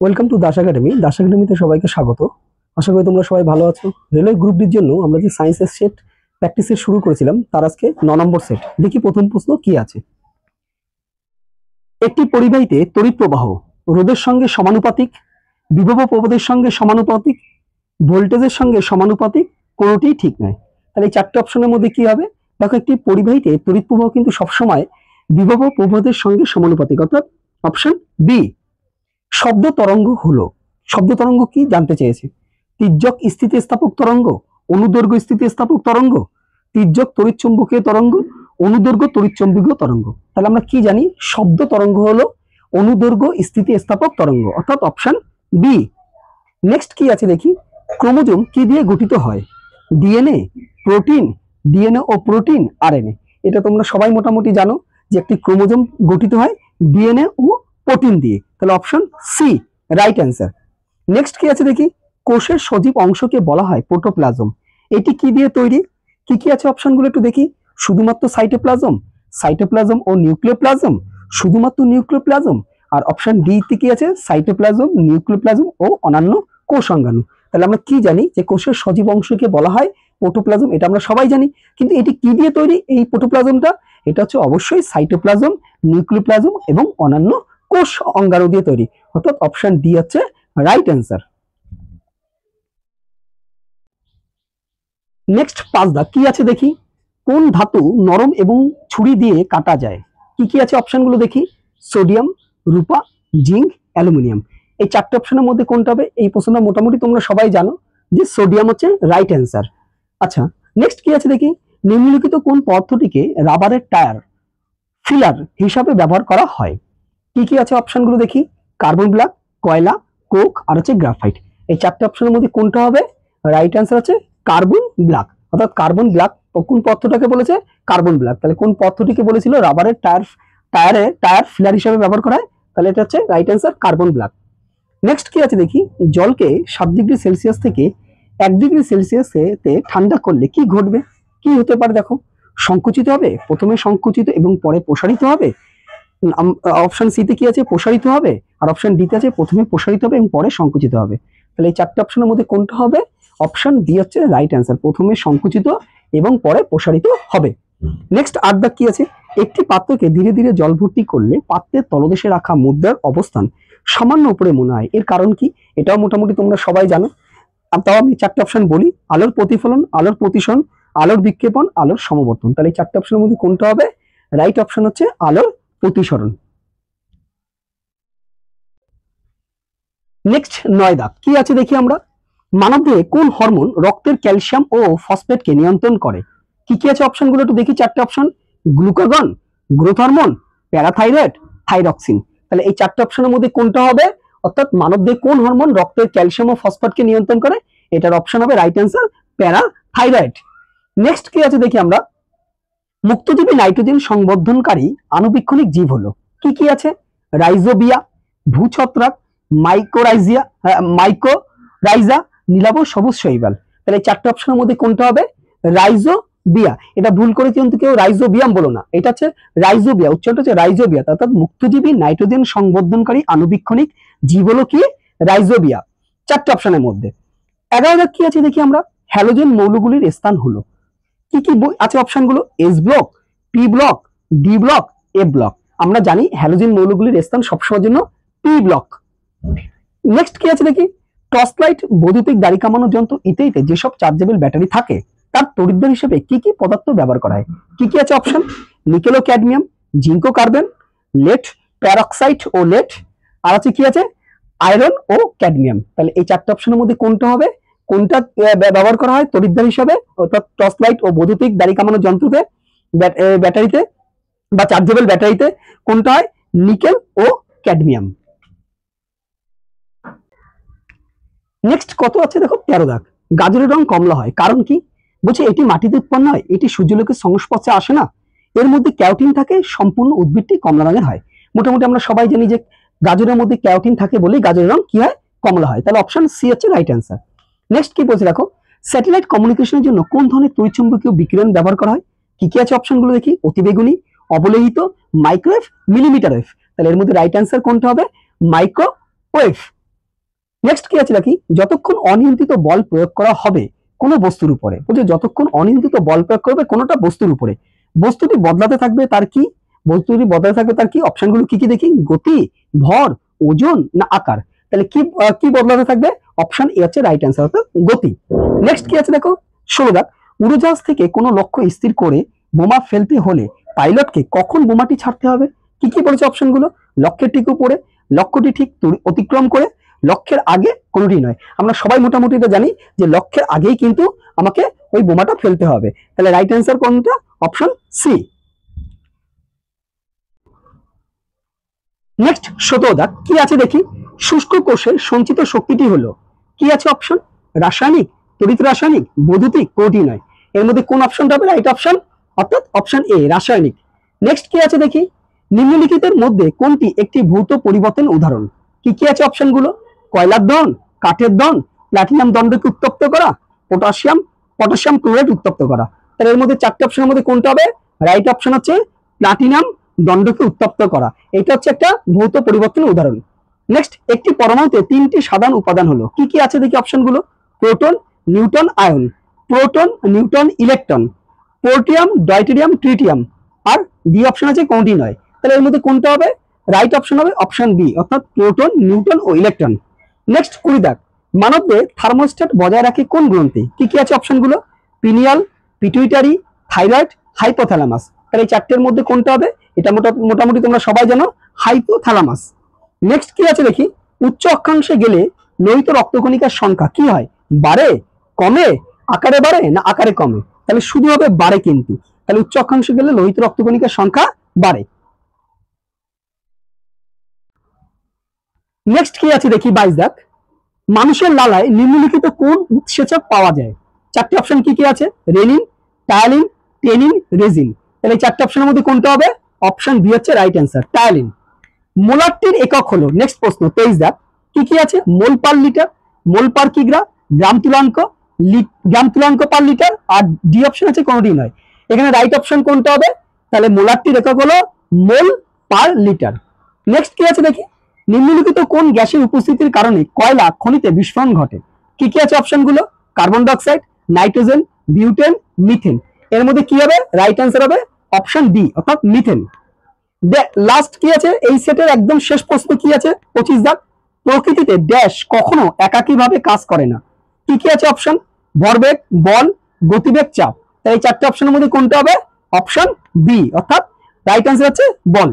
Welcome to Das academy. Das একাডেমিতে সবাইকে স্বাগত। আশা করি তোমরা সবাই ভালো আছো। রেলওয়ে গ্রুপ ডির জন্য আমরা যে সায়েন্সের সেট প্র্যাকটিসের শুরু করেছিলাম তার আজকে 9 নম্বর সেট। দেখি প্রথম প্রশ্ন কি আছে। একটি পরিবাহীতে তড়িৎ প্রবাহ রোধের সঙ্গে সমানুপাতিক, বিভব প্রবাহের সঙ্গে সমানুপাতিক, ভোল্টেজের সঙ্গে সমানুপাতিক, কোনোটিই ঠিক নয়। তাহলে এই চারটে অপশনের মধ্যে কি হবে? দেখো, একটি পরিবাহীতে তড়িৎ প্রবাহ কিন্তু সবসময় বিভব প্রবাহের সঙ্গে সমানুপাতিক, অর্থাৎ অপশন বি। শব্দ তরঙ্গ হলো, শব্দ তরঙ্গ কি জানতে চেয়েছে? তির্যক স্থিতিস্থাপক তরঙ্গ, অনুদৈর্ঘ্য স্থিতিস্থাপক তরঙ্গ, তির্যক তড়িৎচুম্বকীয় তরঙ্গ, অনুদৈর্ঘ্য তড়িৎচুম্বকীয় তরঙ্গ। তাহলে আমরা কি জানি? শব্দ তরঙ্গ হলো অনুদৈর্ঘ্য স্থিতিস্থাপক তরঙ্গ, অর্থাৎ অপশন বি। নেক্সট কি আছে দেখি। ক্রোমোজোম কি দিয়ে গঠিত হয়? ডিএনএ, প্রোটিন, ডিএনএ ও প্রোটিন, আরএনএ। এটা তোমরা সবাই মোটামুটি জানো যে একটি ক্রোমোজোম গঠিত হয় ডিএনএ ও প্রোটিন দিয়ে। তাহলে option C right answer. Next কি আছে দেখি। কোষের সজীব অংশকে বলা হয় প্রোটোপ্লাজম। এটি কি দিয়ে তৈরি? কি কি আছে অপশনগুলো একটু দেখি। শুধুমাত্র সাইটোপ্লাজম, সাইটোপ্লাজম ও নিউক্লিওপ্লাজম, শুধুমাত্র নিউক্লিওপ্লাজম, আর অপশন ডি তে কি আছে? সাইটোপ্লাজম, নিউক্লিওপ্লাজম ও অন্যান্য কোষ অঙ্গাণু। তাহলে আমরা কি জানি যে কোষের সজীব অংশকে বলা হয় প্রোটোপ্লাজম, এটা আমরা সবাই জানি। কিন্তু এটি কি দিয়ে তৈরি এই প্রোটোপ্লাজমটা? এটা হচ্ছে অবশ্যই সাইটোপ্লাজম, নিউক্লিওপ্লাজম এবং অন্যান্য কোষ অঙ্গাণু দিয়ে তৈরি, অর্থাৎ অপশন ডি হচ্ছে রাইট অ্যান্সার। নেক্সট 5 দাগ কি আছে দেখি। কোন ধাতু নরম এবং ছুরি দিয়ে কাটা যায়? কি কি আছে অপশনগুলো দেখি। সোডিয়াম, রূপা, জিঙ্ক, অ্যালুমিনিয়াম। এই চারটে অপশনের মধ্যে কোনটা হবে? এই প্রশ্নটা মোটামুটি তোমরা সবাই জানো যে সোডিয়াম হচ্ছে রাইট অ্যান্সার। আচ্ছা, নেক্সট কি আছে দেখি। নিম্নলিখিত কোন পদার্থটিকে রাবারের টায়ার ফিলার হিসাবে ব্যবহার করা হয়? কি কি আছে অপশনগুলো দেখি। কার্বন ব্ল্যাক, কয়লা, কোক আর হচ্ছে গ্রাফাইট। এই চারটে অপশনের মধ্যে কোনটা হবে? রাইট অ্যান্সার হচ্ছে কার্বন ব্ল্যাক, অর্থাৎ কার্বন ব্ল্যাক। কোন পদার্থটাকে বলেছে? Carbon black. তাহলে কোন পদার্থটিকে বলেছিল রাবারের টায়ার ফিলার হিসাবে ব্যবহার করা হয়? তাহলে এটা হচ্ছে right answer carbon black. Next কি আছে দেখি। জলকে 7 ডিগ্রি সেলসিয়াস থেকে 1 ডিগ্রি সেলসিয়াসে ঠান্ডা করলে কি ঘটবে? কি হতে পারে দেখো। সংকুচিত হবে, প্রথমে সংকুচিত এবং পরে প্রসারিত হবে। অপশন সি তে কি আছে? প্রসারিত হবে। আর অপশন ডি তে আছে প্রথমে প্রসারিত হবে এবং পরে সংকুচিত হবে। তাহলে এই চারটে অপশনের মধ্যে কোনটা হবে? অপশন ডি হচ্ছে রাইট অ্যান্সার, প্রথমে সংকুচিত এবং পরে প্রসারিত হবে। নেক্সট 8 দাগ কি আছে। একটি পাত্রকে ধীরে ধীরে জল ভর্তি করলে পাত্রের তলদেশে রাখা মুদ্রার অবস্থান সামান্য উপরে মনে হয়, এর কারণ কি? এটাও মোটামুটি তোমরা সবাই জানো। তাও আমি চারটে অপশন বলি। আলোর প্রতিফলন, আলোর প্রতিসরণ, আলোর বিক্ষেপণ, আলোর সমবর্তন। তাহলে এই চারটে অপশনের মধ্যে কোনটা হবে? রাইট অপশন হচ্ছে আলোর প্রতিসরণ। নেক্সট 9 দাগ কি আছে দেখি আমরা। মানবদেহে কোন হরমোন রক্তের ক্যালসিয়াম ও ফসফেটকে নিয়ন্ত্রণ করে? কি কি আছে অপশনগুলো একটু দেখি। চারটে option. Glucagon, growth hormone, parathyroid, thyroxine. তাহলে এই চারটে অপশনের মধ্যে কোনটা হবে? অর্থাৎ মানবদেহে কোন হরমোন রক্তের ক্যালসিয়াম ও ফসফেটকে নিয়ন্ত্রণ করে? এটার অপশন হবে রাইট অ্যান্সার প্যারাথাইরয়েড। নেক্সট কি আছে দেখি আমরা। মুক্তজীবী নাইট্রোজেন সংবর্ধনকারী আণুবীক্ষণিক জীব হলো। কি কি আছে? রাইজোবিয়া, ভূছত্রাক, মাইকোরাইজা, নীলাভ, সবুজ শৈবাল। তাহলে এই চারটে অপশনের মধ্যে কোনটা হবে? রাইজোবিয়া। এটা ভুল করে কিন্তু কেউ রাইজোবিয়াম বলো না, এটা হচ্ছে রাইজোবিয়া, উচ্চারণটা হচ্ছে রাইজোবিয়া। অর্থাৎ মুক্তজীবী নাইট্রোজেন সংবর্ধনকারী আণুবীক্ষণিক জীব হলো কি? রাইজোবিয়া। চারটে অপশনের মধ্যে 11 কি আছে দেখি আমরা। হ্যালোজেন মৌলগুলির স্থান হলো। কি কি আছে অপশনগুলো? S block, p block, d block, a block. আমরা জানি হ্যালোজেন মৌলগুলির স্থান সবসময়ের জন্য পি ব্লক। নেক্সট কি আছে দেখি। টর্চ লাইট, বৈদ্যুতিক দাড়ি কামানোর যন্ত্র ইত্যাদিতে যেসব চার্জেবল ব্যাটারি থাকে তার তড়িৎদ্বার হিসেবে কি কি পদার্থ ব্যবহার করা হয়? কি কি আছে অপশন? নিকেল ও ক্যাডমিয়াম, জিঙ্ক ও কার্বন, লেড, প্যারক্সাইড ও লেড, আর আছে কি আছে? আয়রন ও ক্যাডমিয়াম। তাহলে এই চারটে অপশনের মধ্যে কোনটা হবে? কোনটা ব্যবহার করা হয় তড়িৎদ্বার হিসাবে, অর্থাৎ টর্চ লাইট ও বৈদ্যুতিক দাড়ি কামানোর যন্ত্রতে, ব্যাটারিতে বা চার্জেবল ব্যাটারিতে কোনটা হয়? নিকেল ও ক্যাডমিয়াম। নেক্সট কত আছে দেখো। 13 দাগ। গাজরের রং কমলা হয় কারণ কি? বলছে এটি মাটিতে উৎপন্ন হয়, এটি সূর্যালোকের সংস্পর্শে আসে না, এর মধ্যে ক্যারোটিন থাকে, সম্পূর্ণ উদ্ভিদটি কমলা রঙের হয়। মোটামুটি আমরা সবাই জানি যে গাজরের মধ্যে ক্যারোটিন থাকে বলেই গাজরের রং কি হয়? কমলা হয়। তাহলে অপশন সি হচ্ছে রাইট অ্যান্সার। নেক্সট কি বলছে দেখো। স্যাটেলাইট কমিউনিকেশনের জন্য কোন ধরনের তড়িৎচুম্বকীয় বিকিরণ ব্যবহার করা হয়? কি কি আছে অপশনগুলো দেখি। অতিবেগুনি, অবলোহিত, মাইক্রোওয়েভ, মিলিমিটার ওয়েভ। তাহলে এর মধ্যে রাইট অ্যান্সার কোনটা হবে? মাইক্রোওয়েভ। নেক্সট কি আছে নাকি, যতক্ষণ অনিয়ন্ত্রিত বল প্রয়োগ করা হবে কোনো বস্তুর উপরে, বলছে যতক্ষণ অনিয়ন্ত্রিত বল প্রয়োগ করবে কোনোটা বস্তুর উপরে, বস্তুটি বদলাতে থাকবে তার কি, বস্তুটি বদলাতে থাকবে তার কি, অপশনগুলো কি কি দেখি, গতি, ভর, ওজন না আকার। তাহলে কি কি বদলাতে থাকবে, অপশন এ হচ্ছে রাইট অ্যান্সার, অর্থাৎ গতি। নেক্সট কি আছে দেখো 16 দাগ, উড়োজাহাজ থেকে কোনো লক্ষ্য স্থির করে বোমা ফেলতে হলে পাইলটকে কখন বোমাটি ছাড়তে হবে, কি কি বলেছে অপশনগুলো, লক্ষ্যের ঠিক উপরে, লক্ষ্যটি ঠিক অতিক্রম করে, লক্ষ্যের আগে, কোনোটি নয়। আমরা সবাই মোটামুটি এটা জানি যে লক্ষ্যের আগেই কিন্তু আমাকে ওই বোমাটা ফেলতে হবে। তাহলে রাইট অ্যান্সার কোনটা, অপশন সি। নেক্সট 17 দাগ, কি আছে দেখি, শুষ্ক কোষের সঞ্চিত শক্তিটি হলো, কি আছে অপশন, রাসায়নিক, তড়িৎ রাসায়নিক, বৈদ্যুতিক, কোনটি নয়। এর মধ্যে কোন অপশনটা হবে রাইট অপশন, অর্থাৎ অপশন এ রাসায়নিক। নেক্সট কি আছে দেখি, নিম্নলিখিতের মধ্যে কোনটি একটি ভৌত পরিবর্তন উদাহরণ, কি কি আছে অপশনগুলো, কয়লার দহন, কাঠের দহন, প্লাটিনাম দণ্ডকে উত্তপ্ত করা, পটাশিয়াম ক্লোরাইড উত্তপ্ত করা। তাহলে এর মধ্যে চারটি অপশনের মধ্যে কোনটা হবে, রাইট অপশন হচ্ছে প্লাটিনাম দণ্ডকে উত্তপ্ত করা, এটা হচ্ছে একটা ভৌত পরিবর্তনের উদাহরণ। নেক্সট, একটি পরমাণুতে 3টি সাধারণ উপাদান হলো, কি কি আছে দেখি অপশনগুলো, proton, neutron, ion, proton, neutron, electron, protium, deuterium, tritium, আর ডি অপশন আছে কোনটি নয়। তাহলে এর মধ্যে কোনটা হবে, রাইট অপশন হবে অপশন বি, অর্থাৎ প্রোটন, নিউট্রন ও ইলেকট্রন। নেক্সট 20 দাগ, মানবদেহে থার্মোস্ট্যাট বজায় রাখে কোন গ্রন্থি, কি কি আছে অপশনগুলো, পিনিয়াল, পিটুইটারি, থাইরয়েড, হাইপোথ্যালামাস। তাহলে এই চারটের মধ্যে কোনটা হবে, এটা মোটামুটি তোমরা সবাই জানো, হাইপোথ্যালামাস। নেক্সট কি আছে দেখি, উচ্চ অক্ষাংশে গেলে লোহিত রক্তকণিকার সংখ্যা কি হয়, বাড়ে, কমে, আকারে বাড়ে না আকারে কমে। তাহলে শুধু হবে বাড়ে কিন্তু, তাহলে উচ্চ অক্ষাংশে গেলে লোহিত রক্তকণিকার সংখ্যা বাড়ে। নেক্সট কি আছে দেখি 22 দাগ, মানুষের লালায় নিম্নলিখিত কোন উৎসেচক পাওয়া যায়, চারটি অপশন কি কি আছে, রেনিন, টায়ালিন, টেনিন, রেজিন। তাহলে এই চারটি অপশনের মধ্যে কোনটা হবে, অপশন বি হচ্ছে রাইট অ্যান্সার, টায়ালিন। মোলারটির একক হলো, নেক্সট প্রশ্ন 23 দাগ, কি কি আছে, মোল পার লিটার, মোল পার কিগ্রা, গ্রাম তুলাঙ্ক, গ্রাম তুলাঙ্ক পার লিটার, আর ডি অপশন আছে কোনটি নয়। এখানে রাইট অপশন কোনটা হবে, তাহলে মোলারটির একক হলো মোল পার লিটার। নেক্সট কি আছে দেখি, নিম্নলিখিত কোন গ্যাসের উপস্থিতির কারণে কয়লা খনিতে বিস্ফোরণ ঘটে, কি কি আছে অপশনগুলো, carbon dioxide, nitrogen, butane, methane. এর মধ্যে কি হবে, রাইট অ্যান্সার হবে অপশন ডি, অর্থাৎ মিথেন। লাস্ট কি আছে, এই সেটের একদম শেষ প্রশ্ন কি আছে 25 দাগ, প্রকৃতিতে ড্যাশ কখনো একাকীভাবে কাজ করে না, কি কি আছে অপশন, ভরবেগ, বল, গতিবেগ, চাপ। তাই এই চারটে অপশনের মধ্যে কোনটা হবে, অপশন বি, অর্থাৎ রাইট অ্যান্সার হচ্ছে বল।